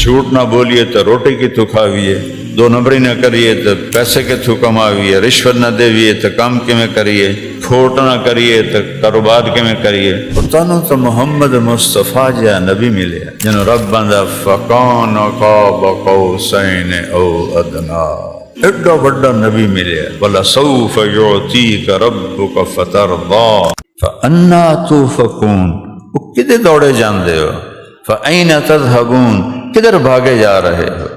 جھوٹ نہ بولیے تو روٹی کی تو کھاویے، دو نمبری نہ کریے تو پیسے کے تو کماویے، رشوت نہ دیویے تو کام کے میں کریے، کھوٹ نہ کریے تو کاروبار کے میں کریے۔ تنوں تو محمد مصطفیٰ جا نبی ملے جنہوں رب بندہ فکان قاب قوسین او ادنا، ایڈا بڑا نبی ملے۔ وَلَسَوْفَ يُعْطِيكَ رَبُّكَ فَتَرْضَىٰ فَأَنَّىٰ تُؤْفَكُونَ، وہ کدھر دوڑے جاندے ہو؟ فَأَيْنَ تَذْهَبُونَ، کدھر بھاگے جا رہے ہو؟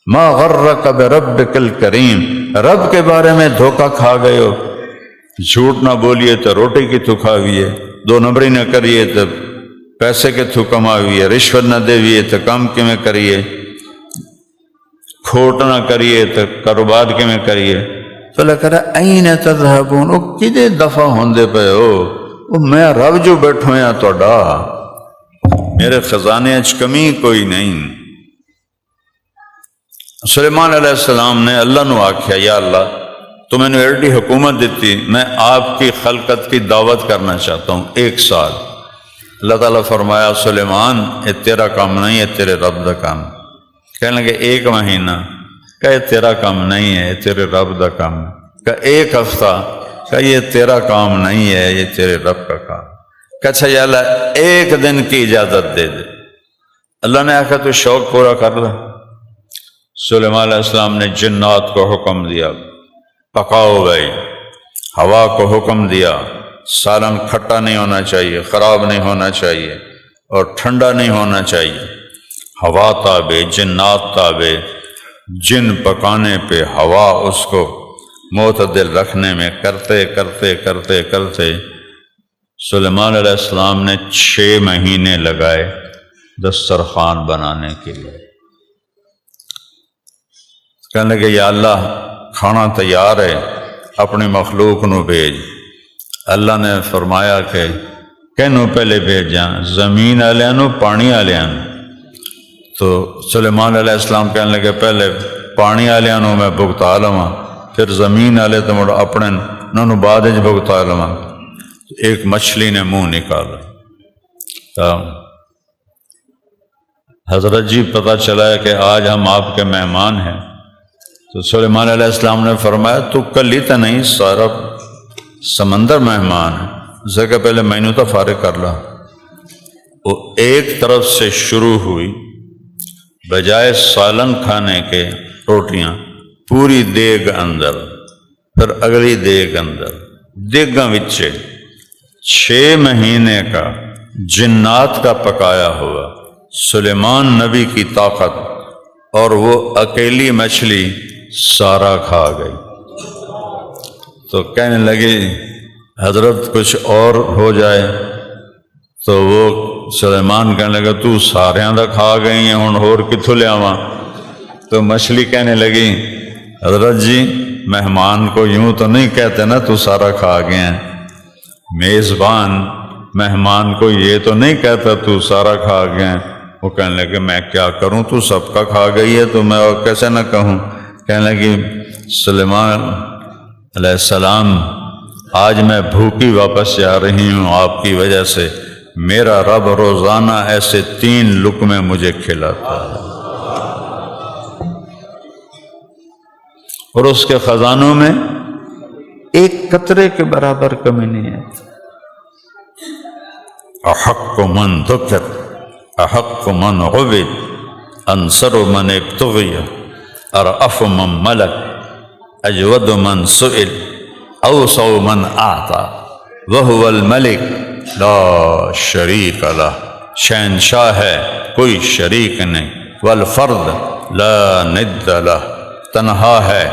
مَا غَرَّكَ بِرَبِّكَ الْكَرِيمِ، رب کے بارے میں دھوکہ کھا گئے ہو۔ جھوٹ نہ بولیے تو روٹی کی تو کھاویے، دو نمبری نہ کریے تو پیسے کے تو کماویے، رشوت نہ دیویے تو کام کے میں کریے، کھوٹ نہ کریے تو کاروبار کے میں کریے۔ تو اللہ کہہ رہا این تذہبون، وہ کدے دفع ہوندے پے ہو؟ وہ میں رب جو بیٹھو ہیں توڑا، میرے خزانے اچ کمی کوئی نہیں۔ سلیمان علیہ السلام نے اللہ نو آکھیا یا اللہ تو میں نے ایڈی حکومت دیتی، میں آپ کی خلقت کی دعوت کرنا چاہتا ہوں 1 سال۔ اللہ تعالیٰ فرمایا سلیمان یہ تیرا کام نہیں ہے، تیرے رب دا کام۔ کہنے لگے 1 مہینہ، کہ یہ تیرا کام نہیں ہے، یہ تیرے رب دا کام ہے۔ کہ 1 ہفتہ، کہ یہ تیرا کام نہیں ہے، یہ تیرے رب کا کام۔ کہ اچھا یا اللہ 1 دن کی اجازت دے دے۔ اللہ نے آخر تو شوق پورا کر لے۔ سلیمان علیہ السلام نے جنات کو حکم دیا پکاؤ بھائی، ہوا کو حکم دیا سالن کھٹا نہیں ہونا چاہیے، خراب نہیں ہونا چاہیے اور ٹھنڈا نہیں ہونا چاہیے۔ ہوا تابع، جنات تابع، جن پکانے پہ ہوا اس کو معتدل رکھنے میں کرتے کرتے کرتے کرتے سلیمان علیہ السلام نے 6 مہینے لگائے دسترخوان بنانے کے لیے۔ کہنے لگے یا اللہ کھانا تیار ہے، اپنی مخلوق نو بھیج۔ اللہ نے فرمایا کہ کینوں پہلے بھیجاں؟ زمین والے نو، پانی والے نو؟ تو سلیمان علیہ السلام کہنے لگے پہلے پانی والے نو میں بھگتا لواں، پھر زمین والے تو مڑ اپنے نو بعد وچ بھگتا لواں۔ ایک مچھلی نے منہ نکالا، حضرت جی پتہ چلا ہے کہ آج ہم آپ کے مہمان ہیں۔ تو سلیمان علیہ السلام نے فرمایا تو کلی تو نہیں، سارا سمندر مہمان ہے، اس سے کہ پہلے مینو تو فارغ کر لا۔ وہ ایک طرف سے شروع ہوئی، بجائے سالن کھانے کے روٹیاں پوری دیگ اندر، پھر اگلی دیگ اندر، دیگاں وچے 6 مہینے کا جنات کا پکایا ہوا سلیمان نبی کی طاقت، اور وہ اکیلی مچھلی سارا کھا گئی۔ تو کہنے لگی حضرت کچھ اور ہو جائے، تو وہ سلیمان کہنے لگا تو ساریاں دا کھا گئی ہیں، ہن ہور کتھوں لیاواں؟ تو مچھلی کہنے لگی حضرت جی مہمان کو یوں تو نہیں کہتے نا تو سارا کھا گئے ہیں، میزبان مہمان کو یہ تو نہیں کہتا تو سارا کھا گئے ہیں۔ وہ کہنے لگے میں کیا کروں، تو سب کا کھا گئی ہے تو میں اور کیسے نہ کہوں۔ کہنے لگی سلیمان علیہ السلام آج میں بھوکی واپس جا رہی ہوں آپ کی وجہ سے، میرا رب روزانہ ایسے 3 لقمے مجھے کھلاتا ہے، اور اس کے خزانوں میں 1 قطرے کے برابر کمی نہیں ہے۔ احق من ذکر، احق من عبد، انصر من ابتغی، ارأف من ملک، اجود من سئل، اوسع من اعطى، وهو الملک لا شریک لہ، شہنشاہ ہے کوئی شریک نہیں، والفرد لا ند لہ، تنہا ہے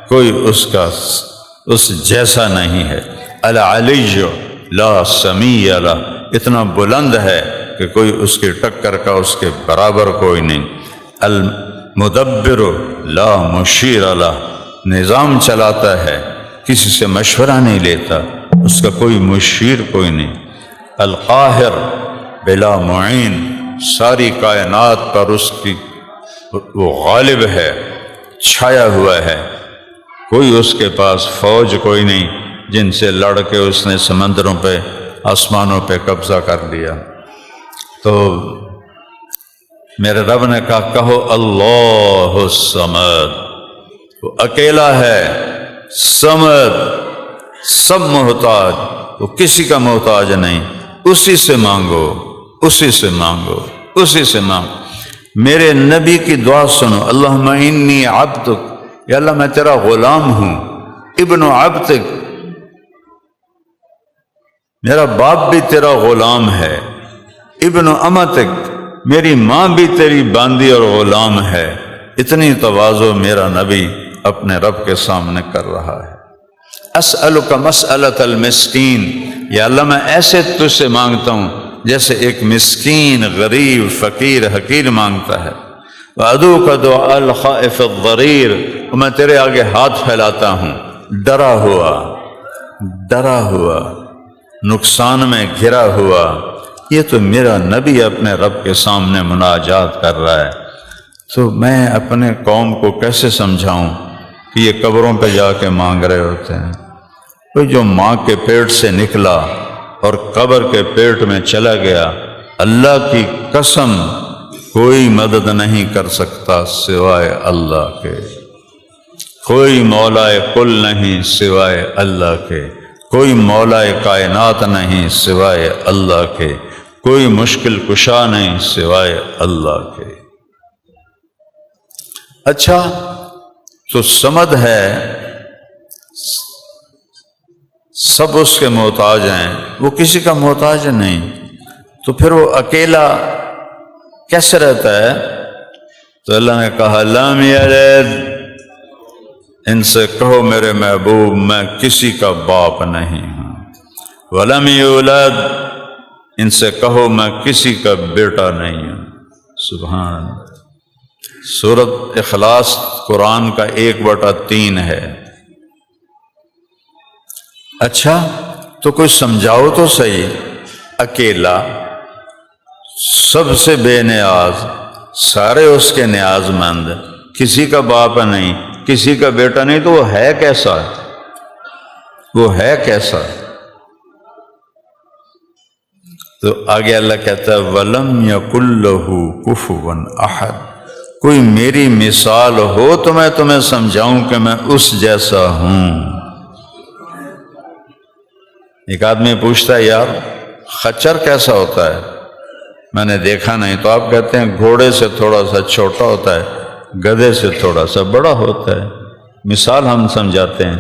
کوئی اس جیسا نہیں ہے، العلی لا سمیع لہ، اتنا بلند ہے کہ کوئی اس کی ٹکر کا اس کے برابر کوئی نہیں، المدبر لا مشیر لہ، نظام چلاتا ہے کسی سے مشورہ نہیں لیتا، اس کا کوئی مشیر کوئی نہیں، القاہر بلا معین، ساری کائنات پر اس کی وہ غالب ہے، چھایا ہوا ہے، کوئی اس کے پاس فوج کوئی نہیں جن سے لڑ کے اس نے سمندروں پہ آسمانوں پہ قبضہ کر لیا۔ تو میرے رب نے کہا کہو اللہ الصمد، وہ اکیلا ہے، صمد، سب محتاج، وہ کسی کا محتاج نہیں، اسی سے مانگو، اسی سے مانگو، اسی سے مانگو۔ میرے نبی کی دعا سنو، اللہم انی عبدک، یا اللہ میں تیرا غلام ہوں، ابن عبدک، میرا باپ بھی تیرا غلام ہے، ابن امتک، میری ماں بھی تیری باندی اور غلام ہے۔ اتنی تواضع میرا نبی اپنے رب کے سامنے کر رہا ہے۔ اسألک مسألۃ المسکین، یا اللہ میں ایسے تجھ سے مانگتا ہوں جیسے ایک مسکین، غریب، فقیر، حقیر مانگتا ہے۔ وادعوک دعاء الخائف الضریر، میں تیرے آگے ہاتھ پھیلاتا ہوں ڈرا ہوا، ڈرا ہوا، نقصان میں گھرا ہوا۔ یہ تو میرا نبی اپنے رب کے سامنے مناجات کر رہا ہے، تو میں اپنے قوم کو کیسے سمجھاؤں کہ یہ قبروں پہ جا کے مانگ رہے ہوتے ہیں؟ کوئی جو ماں کے پیٹ سے نکلا اور قبر کے پیٹ میں چلا گیا، اللہ کی قسم کوئی مدد نہیں کر سکتا سوائے اللہ کے، کوئی مولائے کل نہیں سوائے اللہ کے، کوئی مولائے کائنات نہیں سوائے اللہ کے، کوئی مشکل کشا نہیں سوائے اللہ کے۔ اچھا تو صمد ہے، سب اس کے محتاج ہیں، وہ کسی کا محتاج نہیں، تو پھر وہ اکیلا کیسے رہتا ہے؟ تو اللہ نے کہا لم یلد، ان سے کہو میرے محبوب میں کسی کا باپ نہیں ہوں، ولم یولد، ان سے کہو میں کسی کا بیٹا نہیں ہوں۔ سبحان اللہ۔ سورۃ اخلاص قرآن کا 1/3 ہے۔ اچھا تو کوئی سمجھاؤ تو صحیح، اکیلا، سب سے بے نیاز، سارے اس کے نیاز مند، کسی کا باپ نہیں، کسی کا بیٹا نہیں، تو وہ ہے کیسا؟ وہ ہے کیسا؟ تو آگے اللہ کہتا ہے وَلَمْ يَكُنْ لَهُ كُفُوًا أَحَدٌ، کوئی میری مثال ہو تو میں تمہیں سمجھاؤں کہ میں اس جیسا ہوں۔ ایک آدمی پوچھتا ہے یار خچر کیسا ہوتا ہے؟ میں نے دیکھا نہیں، تو آپ کہتے ہیں گھوڑے سے تھوڑا سا چھوٹا ہوتا ہے، گدھے سے تھوڑا سا بڑا ہوتا ہے، مثال ہم سمجھاتے ہیں۔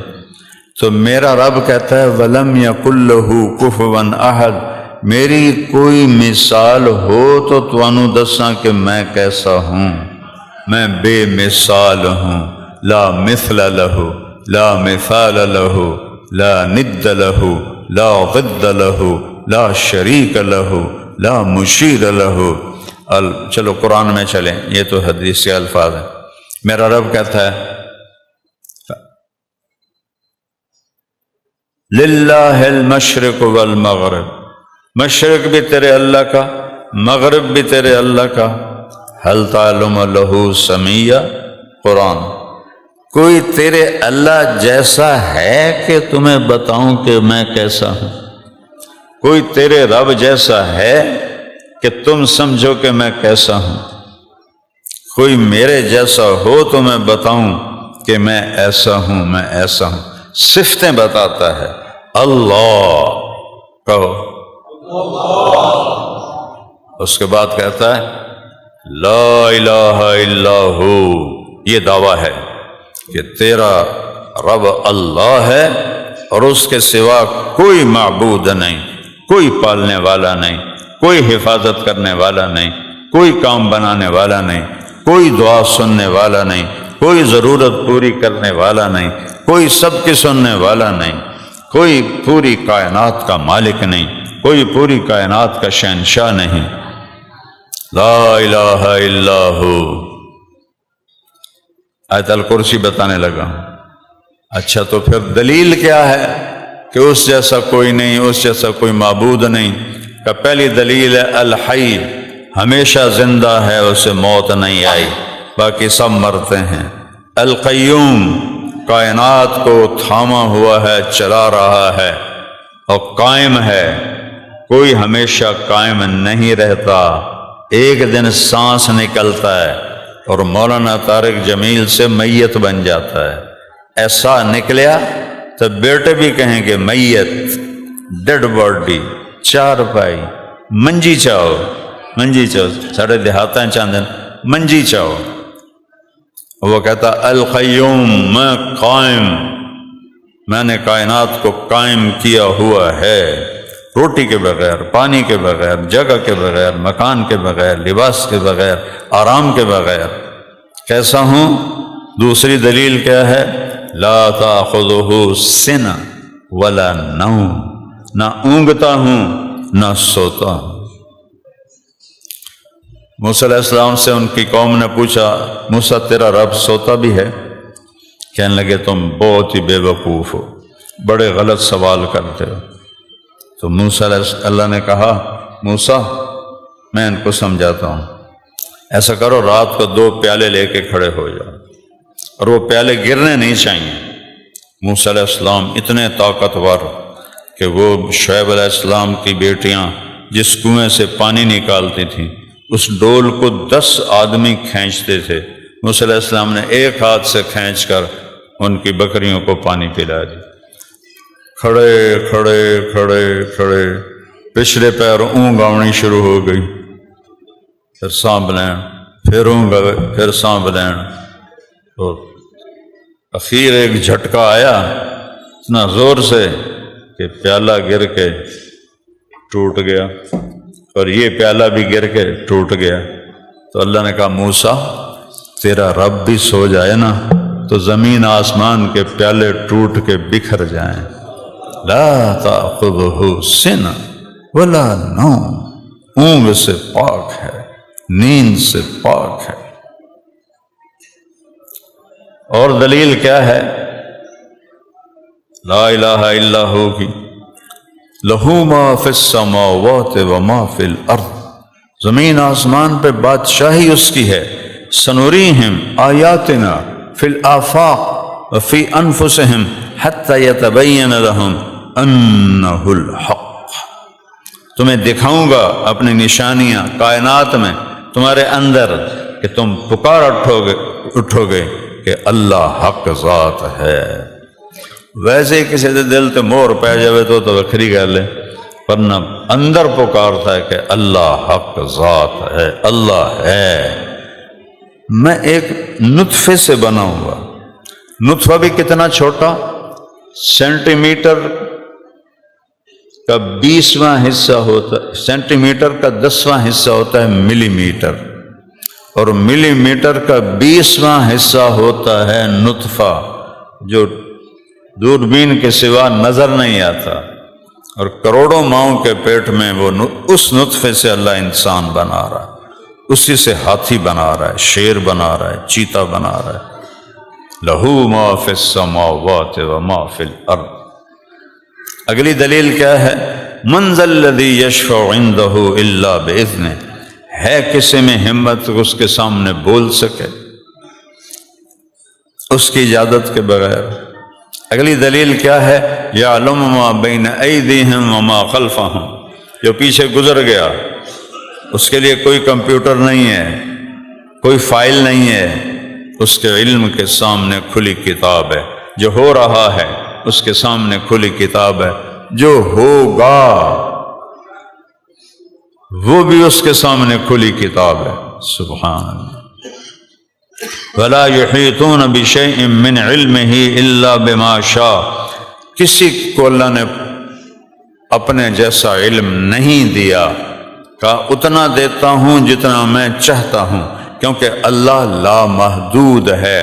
تو میرا رب کہتا ہے وَلَمْ يَكُنْ لَهُ كُفُوًا أَحَدٌ، میری کوئی مثال ہو تو تانوں دساں کہ میں کیسا ہوں، میں بے مثال ہوں، لا مثل له، لا مثال له، لا ند له، لا ضد له، لا شریک له، لا مشیر له۔ چلو قرآن میں چلیں، یہ تو حدیث کے الفاظ ہیں۔ میرا رب کہتا ہے للہ المشرق والمغرب، مشرق بھی تیرے اللہ کا، مغرب بھی تیرے اللہ کا، حل تعلم له سمیہ، قرآن، کوئی تیرے اللہ جیسا ہے کہ تمہیں بتاؤں کہ میں کیسا ہوں؟ کوئی تیرے رب جیسا ہے کہ تم سمجھو کہ میں کیسا ہوں؟ کوئی میرے جیسا ہو تو میں بتاؤں کہ میں ایسا ہوں، میں ایسا ہوں۔ صفتیں بتاتا ہے، اللہ کہو، اس کے بعد کہتا ہے لا الہ الا ہو، یہ دعویٰ ہے کہ تیرا رب اللہ ہے اور اس کے سوا کوئی معبود نہیں، کوئی پالنے والا نہیں، کوئی حفاظت کرنے والا نہیں، کوئی کام بنانے والا نہیں، کوئی دعا سننے والا نہیں، کوئی ضرورت پوری کرنے والا نہیں، کوئی سب کی سننے والا نہیں، کوئی پوری کائنات کا مالک نہیں، کوئی پوری کائنات کا شہنشاہ نہیں، لا الہ الا ہو۔ آیت الکرسی بتانے لگا۔ اچھا تو پھر دلیل کیا ہے کہ اس جیسا کوئی نہیں، اس جیسا کوئی معبود نہیں؟ کہ پہلی دلیل ہے الحی، ہمیشہ زندہ ہے، اسے موت نہیں آئی، باقی سب مرتے ہیں۔ القیوم، کائنات کو تھاما ہوا ہے، چلا رہا ہے اور قائم ہے، کوئی ہمیشہ قائم نہیں رہتا، ایک دن سانس نکلتا ہے اور مولانا طارق جمیل سے میت بن جاتا ہے۔ ایسا نکلیا تو بیٹے بھی کہیں گے میت، ڈیڈ باڈی، چار پائی، منجی چاہو، منجی چاہو، ساڑھے دیہاتاں چاندن منجی چاہو۔ وہ کہتا القیوم، میں قائم، میں نے کائنات کو قائم کیا ہوا ہے، روٹی کے بغیر، پانی کے بغیر، جگہ کے بغیر، مکان کے بغیر، لباس کے بغیر، آرام کے بغیر۔ کیسا ہوں؟ دوسری دلیل کیا ہے؟ لا تاخذہ سنہ ولا نوم، نہ اونگتا ہوں نہ سوتا ہوں۔ موسیٰ علیہ السلام سے ان کی قوم نے پوچھا موسیٰ تیرا رب سوتا بھی ہے؟ کہنے لگے تم بہت ہی بے وقوف ہو، بڑے غلط سوال کرتے ہو۔ تو موسیٰ اللہ نے کہا موسیٰ میں ان کو سمجھاتا ہوں، ایسا کرو رات کو 2 پیالے لے کے کھڑے ہو جاؤ اور وہ پیالے گرنے نہیں چاہیے۔ موسیٰ علیہ السلام اتنے طاقتور کہ وہ شعیب علیہ السلام کی بیٹیاں جس کنویں سے پانی نکالتی تھیں اس ڈول کو 10 آدمی کھینچتے تھے، موسیٰ علیہ السلام نے ایک ہاتھ سے کھینچ کر ان کی بکریوں کو پانی پلا دی۔ کھڑے کھڑے کھڑے کھڑے، پچھلے پیر اونگ آنی شروع ہو گئی، پھر سانپ لین، پھر اونگ، پھر سانپ لین، تو اخیر ایک جھٹکا آیا اتنا زور سے کہ پیالہ گر کے ٹوٹ گیا، اور یہ پیالہ بھی گر کے ٹوٹ گیا۔ تو اللہ نے کہا موسیٰ تیرا رب بھی سو جائے نا تو زمین آسمان کے پیالے ٹوٹ کے بکھر جائیں۔ لا تاخذہ سنہ ولا نوم، اونگ سے پاک ہے، نیند سے پاک ہے۔ اور دلیل کیا ہے؟ لا الہ الا ہو کی لہو ما فی السماوات وما فی الارض، زمین آسمان پہ بادشاہی اس کی ہے۔ سنوریہم آیاتنا فی الآفاق وفی انفسہم حتی یتبین لہم انہ الحق، تمہیں دکھاؤں گا اپنی نشانیاں کائنات میں تمہارے اندر کہ تم پکار اٹھو گے کہ اللہ حق ذات ہے۔ ویسے کسی دے دل تے مور پہ جاوے تو وکھری گل ہے، ورنہ اندر پکارتا ہے کہ اللہ حق ذات ہے، اللہ ہے۔ میں ایک نطفے سے بنا ہوا، نطفہ بھی کتنا چھوٹا، سینٹی میٹر کا 20واں حصہ ہوتا ہے، سینٹی میٹر کا 10واں حصہ ہوتا ہے ملی میٹر، اور ملی میٹر کا 20واں حصہ ہوتا ہے نطفہ جو دوربین کے سوا نظر نہیں آتا، اور کروڑوں ماؤں کے پیٹ میں وہ اس نطفے سے اللہ انسان بنا رہا ہے، اسی سے ہاتھی بنا رہا ہے، شیر بنا رہا ہے، چیتا بنا رہا ہے۔ لہو ما فی السماوات وما فی الارض۔ اگلی دلیل کیا ہے؟ من ذا الذی یشفع عندہ الا باذنہ، ہے کسی میں ہمت اس کے سامنے بول سکے اس کی اجازت کے بغیر؟ اگلی دلیل کیا ہے؟ یعلم ما بین ایدیہم وما خلفہم، جو پیچھے گزر گیا اس کے لیے کوئی کمپیوٹر نہیں ہے، کوئی فائل نہیں ہے، اس کے علم کے سامنے کھلی کتاب ہے۔ جو ہو رہا ہے اس کے سامنے کھلی کتاب ہے، جو ہوگا وہ بھی اس کے سامنے کھلی کتاب ہے۔ سبحان اللہ۔ وَلَا يُحِيطُونَ بِشَيْءٍ مِّنْ عِلْمِهِ إِلَّا بِمَا شَاءَ، کسی کو اللہ نے اپنے جیسا علم نہیں دیا، کہا اتنا دیتا ہوں جتنا میں چاہتا ہوں، کیونکہ اللہ لامحدود ہے۔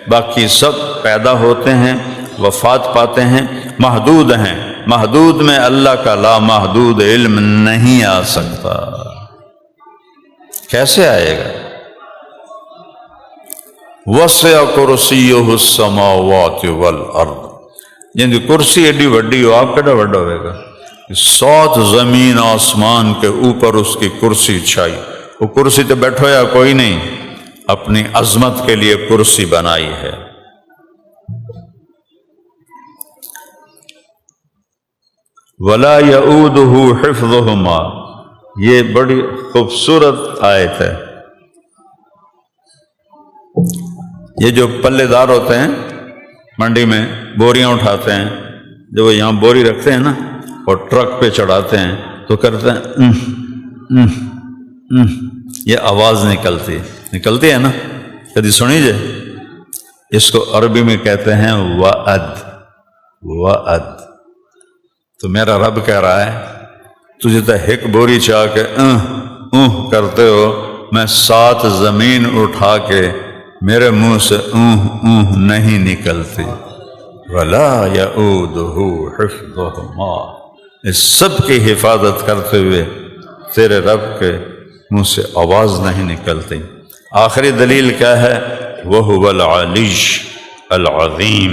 باقی سب پیدا ہوتے ہیں، وفات پاتے ہیں، محدود ہیں، محدود میں اللہ کا لامحدود علم نہیں آ سکتا۔ کیسے آئے گا؟ وسع کرسیہ السماوات والارض، جن کی کرسی ایڈی وڈی ہو، آپ کیڑا وڈا ہوئے گا؟ 7 زمین آسمان کے اوپر اس کی کرسی چھائی، وہ کرسی تو بیٹھو یا کوئی نہیں، اپنی عظمت کے لیے کرسی بنائی ہے۔ وَلَا يَؤُودُهُ حِفْظُهُمَا، یہ بڑی خوبصورت آیت ہے۔ یہ جو پلے دار ہوتے ہیں منڈی میں بوریاں اٹھاتے ہیں، جب وہ یہاں بوری رکھتے ہیں نا اور ٹرک پہ چڑھاتے ہیں تو کرتے ہیں یہ آواز نکلتی ہے نا، کبھی سنی جائے؟ اس کو عربی میں کہتے ہیں وعد۔ تو میرا رب کہہ رہا ہے تجھے تو ایک بوری چاہ کے کرتے ہو، میں 7 زمین اٹھا کے میرے منہ سے نہیں نکلتی۔ وَلَا يَئُودُهُ حِفْظُهُمَا، اس سب کی حفاظت کرتے ہوئے تیرے رب کے منہ سے آواز نہیں نکلتی۔ آخری دلیل کیا ہے؟ وَهُوَ الْعَلِيُّ الْعَظِيمُ،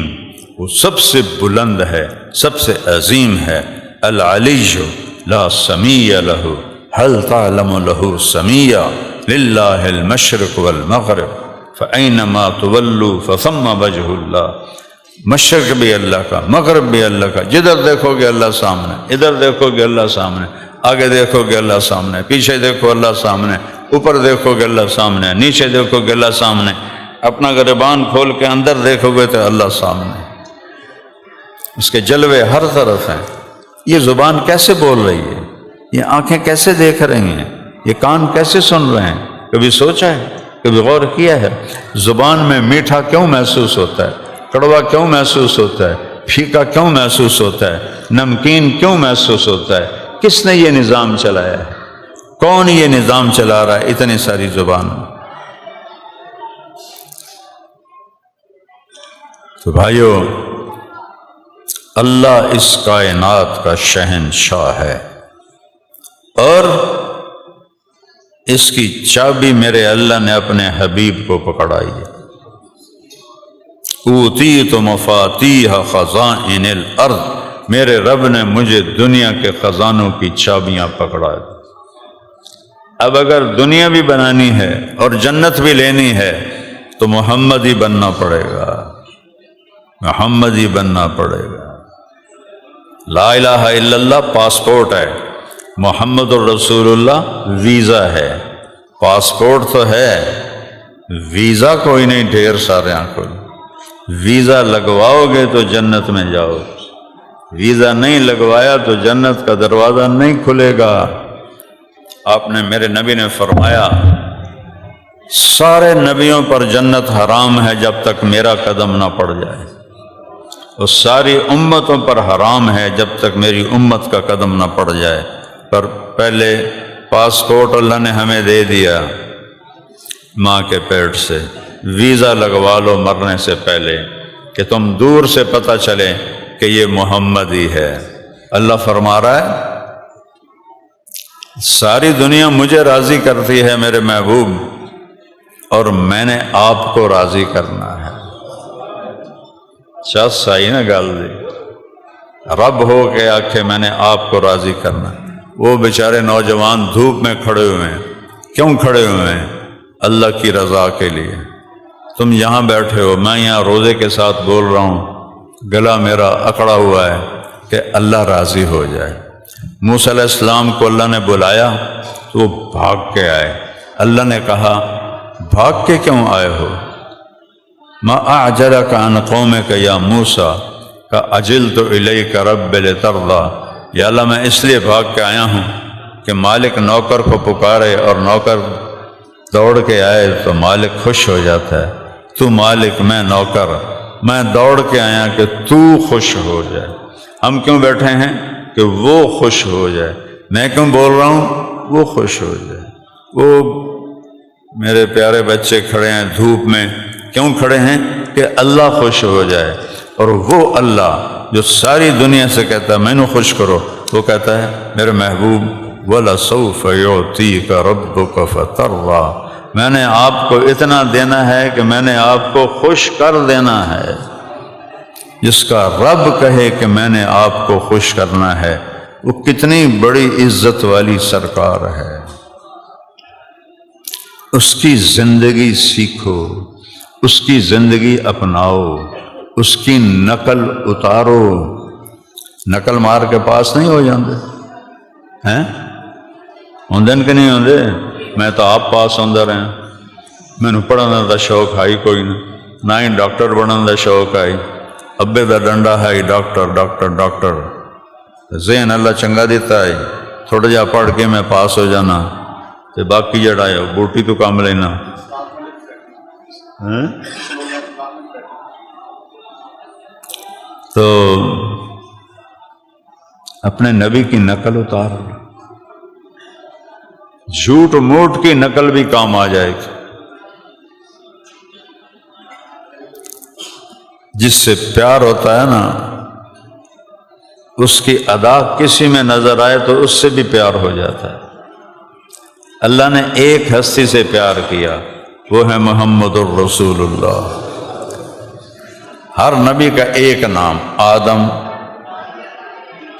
وہ سب سے بلند ہے، سب سے عظیم ہے۔ العلیٰ لا سمیع لہ هل تعلم له سمیع للہ المشرق والمغرب فأینما تولوا فثم وجہ اللہ۔ مشرق بھی اللہ کا، مغرب بھی اللہ کا، جدھر دیکھو گے اللہ سامنے، ادھر دیکھو گے اللہ سامنے، آگے دیکھو گے اللہ سامنے، پیچھے دیکھو اللہ سامنے، اوپر دیکھو گے اللہ سامنے، نیچے دیکھو گے اللہ سامنے، اپنا گریبان کھول کے اندر دیکھو گے تو اللہ سامنے۔ اس کے جلوے ہر طرف ہیں۔ یہ زبان کیسے بول رہی ہے؟ یہ آنکھیں کیسے دیکھ رہی ہیں؟ یہ کان کیسے سن رہے ہیں؟ کبھی سوچا ہے؟ کبھی غور کیا ہے؟ زبان میں میٹھا کیوں محسوس ہوتا ہے؟ کڑوا کیوں محسوس ہوتا ہے؟ پھیکا کیوں محسوس ہوتا ہے؟ نمکین کیوں محسوس ہوتا ہے؟ کس نے یہ نظام چلایا ہے؟ کون یہ نظام چلا رہا ہے اتنی ساری زبان میں؟ تو بھائیو، اللہ اس کائنات کا شہنشاہ ہے اور اس کی چابی میرے اللہ نے اپنے حبیب کو پکڑائی ہے۔ اوتیت مفاتیح خزائن الارض، میرے رب نے مجھے دنیا کے خزانوں کی چابیاں پکڑا دی۔ اب اگر دنیا بھی بنانی ہے اور جنت بھی لینی ہے تو محمد ہی بننا پڑے گا، محمد ہی بننا پڑے گا۔ لا الہ الا اللہ پاسپورٹ ہے، محمد الرسول اللہ ویزا ہے۔ پاسپورٹ تو ہے، ویزا کوئی نہیں، ڈھیر سارے آنکھوں۔ ویزا لگواؤ گے تو جنت میں جاؤ، ویزا نہیں لگوایا تو جنت کا دروازہ نہیں کھلے گا۔ آپ نے، میرے نبی نے فرمایا سارے نبیوں پر جنت حرام ہے جب تک میرا قدم نہ پڑ جائے، اور ساری امتوں پر حرام ہے جب تک میری امت کا قدم نہ پڑ جائے۔ پر پہلے پاسپورٹ اللہ نے ہمیں دے دیا ماں کے پیٹ سے، ویزا لگوا لو مرنے سے پہلے کہ تم دور سے پتہ چلے کہ یہ محمد ہی ہے۔ اللہ فرما رہا ہے ساری دنیا مجھے راضی کرتی ہے میرے محبوب، اور میں نے آپ کو راضی کرنا ہے۔ صحیح نا گل دی، رب ہو کے آکھے میں نے آپ کو راضی کرنا۔ وہ بیچارے نوجوان دھوپ میں کھڑے ہوئے ہیں، کیوں کھڑے ہوئے ہیں؟ اللہ کی رضا کے لیے۔ تم یہاں بیٹھے ہو، میں یہاں روزے کے ساتھ بول رہا ہوں، گلا میرا اکڑا ہوا ہے کہ اللہ راضی ہو جائے۔ موسیٰ علیہ السلام کو اللہ نے بلایا تو وہ بھاگ کے آئے۔ اللہ نے کہا بھاگ کے کیوں آئے ہو؟ ما اعجلک عن قومک یا موسیٰ اجلت الیک رب لترضی، یا اللہ میں اس لیے بھاگ کے آیا ہوں کہ مالک نوکر کو پکارے اور نوکر دوڑ کے آئے تو مالک خوش ہو جاتا ہے۔ تو مالک، میں نوکر، میں دوڑ کے آیا کہ تو خوش ہو جائے۔ ہم کیوں بیٹھے ہیں؟ کہ وہ خوش ہو جائے۔ میں کیوں بول رہا ہوں؟ وہ خوش ہو جائے۔ وہ میرے پیارے بچے کھڑے ہیں دھوپ میں، کیوں کھڑے ہیں؟ کہ اللہ خوش ہو جائے۔ اور وہ اللہ جو ساری دنیا سے کہتا ہے میں نے خوش کرو، وہ کہتا ہے میرے محبوب وَلَسَوْفَ يُعْطِيكَ رَبُّكَ فَتَرْضَىٰ، میں نے آپ کو اتنا دینا ہے کہ میں نے آپ کو خوش کر دینا ہے۔ جس کا رب کہے کہ میں نے آپ کو خوش کرنا ہے، وہ کتنی بڑی عزت والی سرکار ہے۔ اس کی زندگی سیکھو، اس کی زندگی اپناؤ، اس کی نقل اتارو۔ نقل مار کے پاس نہیں ہو جاندے ہیں؟ ہوندے کہ نہیں ہوندے؟ میں تو آپ پاس ہوندے رہے، مینوں پڑھنے دا شوق ہے کوئی نہ ہی ڈاکٹر بننے دا شوق ہے، ابے دا ڈنڈا ہے ڈاکٹر ڈاکٹر ڈاکٹر، ذہن اللہ چنگا دیتا ہے، تھوڑا جہا پڑھ کے میں پاس ہو جانا تے باقی جڑا ہے بوٹی تو کام لینا۔ تو اپنے نبی کی نقل اتار، جھوٹ موٹ کی نقل بھی کام آ جائے گی۔ جس سے پیار ہوتا ہے نا، اس کی ادا کسی میں نظر آئے تو اس سے بھی پیار ہو جاتا ہے۔ اللہ نے ایک ہستی سے پیار کیا، وہ ہے محمد الرسول اللہ۔ ہر نبی کا ایک نام، آدم،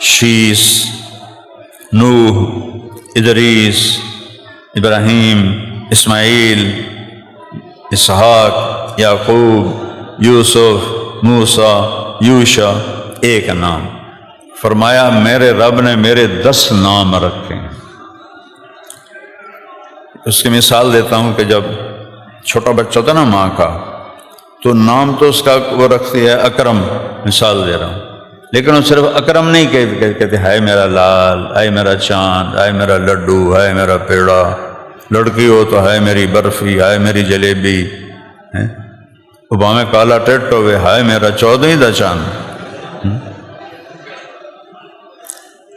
شیس، نوح، ادریس، ابراہیم، اسماعیل، اسحاق، یعقوب، یوسف، موسیٰ، یوشع، ایک نام۔ فرمایا میرے رب نے میرے 10 نام رکھے ہیں۔ اس کی مثال دیتا ہوں کہ جب چھوٹا بچہ ہوتا نا ماں کا، تو نام تو اس کا وہ رکھتی ہے اکرم، مثال دے رہا ہوں، لیکن وہ صرف اکرم نہیں کہتے ہائے میرا لال، ہائے میرا چاند، ہائے میرا لڈو، ہائے میرا پیڑا، لڑکی ہو تو ہائے میری برفی، ہائے میری جلیبی، میں کالا ٹٹ ہوئے ہائے میرا 14 دا چاند۔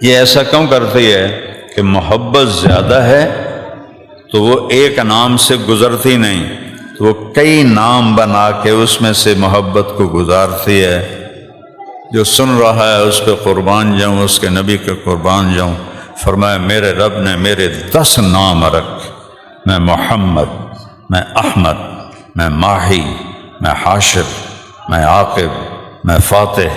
یہ ایسا کیوں کرتی ہے کہ محبت زیادہ ہے تو وہ ایک نام سے گزرتی نہیں، تو وہ کئی نام بنا کے اس میں سے محبت کو گزارتی ہے۔ جو سن رہا ہے اس پہ قربان جاؤں، اس کے نبی کے قربان جاؤں۔ فرمایا میرے رب نے میرے 10 نام رکھ، میں محمد، میں احمد، میں ماہی، میں حاشر، میں عاقب، میں فاتح،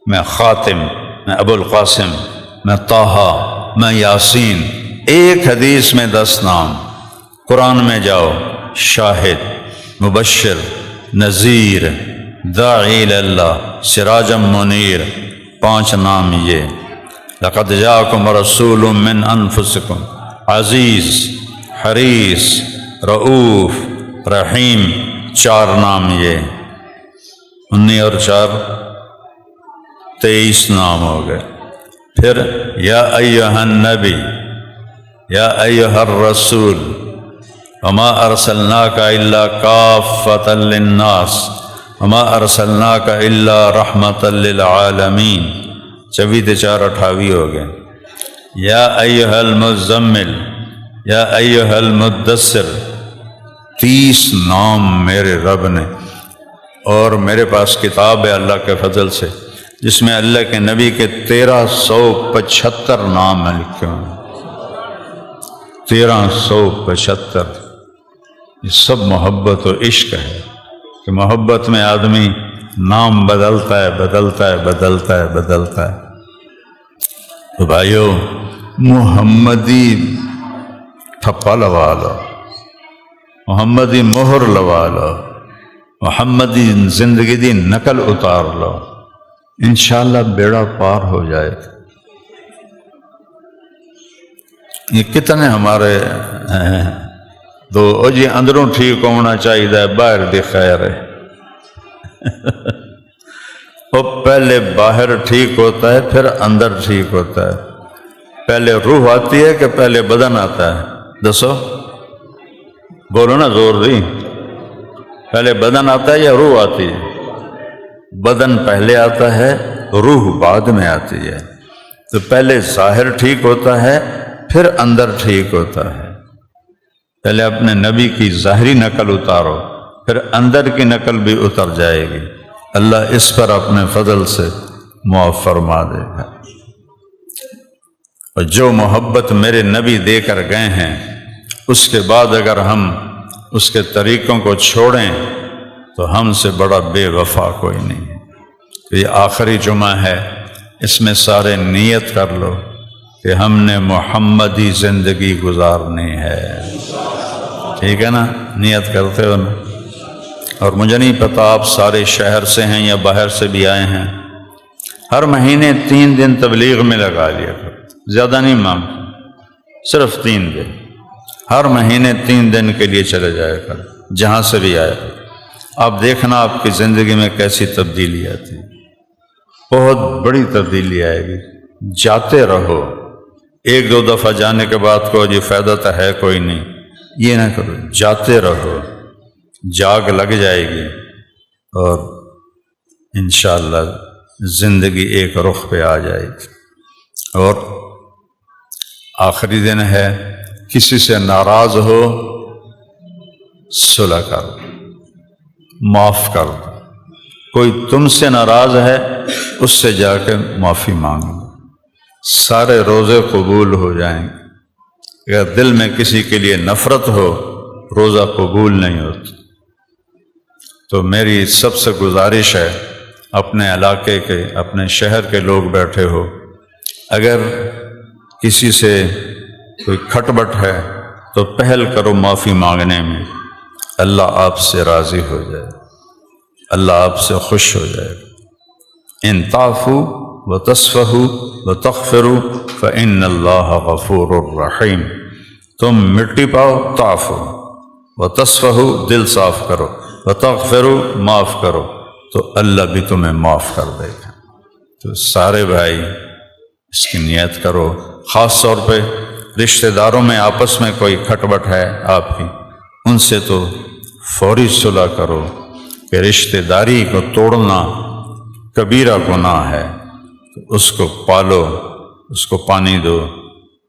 میں خاتم، میں ابو القاسم، میں طٰہٰ، میں یاسین۔ ایک حدیث میں 10 نام۔ قرآن میں جاؤ، شاہد، مبشر، نذیر، داعی اللہ، سراجا منیر، 5 نام یہ۔ لقد جاءکم رسول من انفسکم عزیز، حریص، رؤوف، رحیم، 4 نام یہ۔ 19 اور 4 23 نام ہو گئے۔ پھر یا ایھا النبی، یا ایھا الرسول، وما ارسلناک الا کافۃ للناس، وما ارسلناک الا رحمۃ للعالمین۔ 24 4 28 ہو گئے۔ یا ایھا المزمل، یا ایھا المدثر، 30 نام میرے رب نے۔ اور میرے پاس کتاب ہے اللہ کے فضل سے جس میں اللہ کے نبی کے 1375 نام لکھے ہوئے، 1375۔ یہ سب محبت و عشق ہے کہ محبت میں آدمی نام بدلتا ہے بدلتا ہے بدلتا ہے بدلتا ہے۔ تو بھائیو، محمدی ٹھپا لوا لو، محمدی مہر لوا لو، محمدی زندگی دی نقل اتار لو، انشاءاللہ بیڑا پار ہو جائے گا۔ یہ کتنے ہمارے دو جی اندروں ٹھیک ہونا چاہیے، باہر دی خیر ہے۔ وہ پہلے باہر ٹھیک ہوتا ہے پھر اندر ٹھیک ہوتا ہے۔ پہلے روح آتی ہے کہ پہلے بدن آتا ہے؟ دسو، بولو نا زور دی، پہلے بدن آتا ہے یا روح آتی ہے؟ بدن پہلے آتا ہے، روح بعد میں آتی ہے۔ تو پہلے ظاہر ٹھیک ہوتا ہے پھر اندر ٹھیک ہوتا ہے۔ پہلے اپنے نبی کی ظاہری نقل اتارو، پھر اندر کی نقل بھی اتر جائے گی۔ اللہ اس پر اپنے فضل سے معاف فرما دے گا۔ اور جو محبت میرے نبی دے کر گئے ہیں، اس کے بعد اگر ہم اس کے طریقوں کو چھوڑیں تو ہم سے بڑا بے وفا کوئی نہیں ہے۔ تو یہ آخری جمعہ ہے، اس میں سارے نیت کر لو کہ ہم نے محمدی زندگی گزارنی ہے۔ ٹھیک ہے نا؟ نیت کرتے ہو نا؟ اور مجھے نہیں پتہ آپ سارے شہر سے ہیں یا باہر سے بھی آئے ہیں۔ ہر مہینے 3 دن تبلیغ میں لگا لیا کرو۔ زیادہ نہیں مانگتا، صرف 3 دن، ہر مہینے 3 دن کے لیے چلے جایا کر جہاں سے بھی آئے۔ آپ دیکھنا آپ کی زندگی میں کیسی تبدیلی آتی ہے، بہت بڑی تبدیلی آئے گی۔ جاتے رہو، 1-2 دفعہ جانے کے بعد کو جی فائدہ تو ہے کوئی نہیں، یہ نہ کرو، جاتے رہو، جاگ لگ جائے گی اور انشاءاللہ زندگی ایک رخ پہ آ جائے گی۔ اور آخری دن ہے، کسی سے ناراض ہو صلح کرو، معاف کر دو۔ کوئی تم سے ناراض ہے اس سے جا کے معافی مانگ لو، سارے روزے قبول ہو جائیں گے۔ اگر دل میں کسی کے لیے نفرت ہو روزہ قبول نہیں ہوتا۔ تو میری سب سے گزارش ہے، اپنے علاقے کے اپنے شہر کے لوگ بیٹھے ہو، اگر کسی سے کوئی کھٹ بٹ ہے تو پہل کرو معافی مانگنے میں، اللہ آپ سے راضی ہو جائے، اللہ آپ سے خوش ہو جائے۔ ان تعفوا وتصفحوا وتغفروا فإن اللہ غفور الرحیم۔ تم مٹی پاؤ، تعفو وتصفحوا دل صاف کرو، وتغفروا معاف کرو، تو اللہ بھی تمہیں معاف کر دے گا۔ تو سارے بھائی اس کی نیت کرو، خاص طور پہ رشتہ داروں میں آپس میں کوئی کھٹ بٹ ہے آپ کی، ان سے تو فوری صلح کرو کہ رشتہ داری کو توڑنا کبیرہ گناہ ہے، تو اس کو پالو، اس کو پانی دو،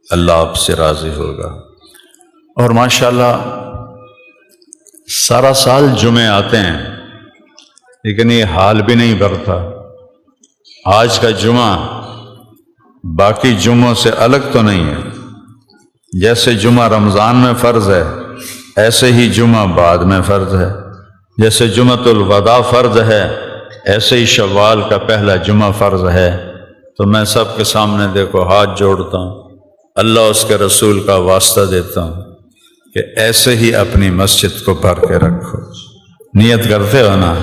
اللہ آپ سے راضی ہوگا۔ اور ماشاءاللہ سارا سال جمعے آتے ہیں لیکن یہ حال بھی نہیں برتا۔ آج کا جمعہ باقی جمعوں سے الگ تو نہیں ہے، جیسے جمعہ رمضان میں فرض ہے ایسے ہی جمعہ بعد میں فرض ہے، جیسے جمعۃ الوداع فرض ہے ایسے ہی شوال کا پہلا جمعہ فرض ہے۔ تو میں سب کے سامنے دیکھو ہاتھ جوڑتا ہوں، اللہ اس کے رسول کا واسطہ دیتا ہوں کہ ایسے ہی اپنی مسجد کو بھر کے رکھو۔ نیت کرتے ہو نا؟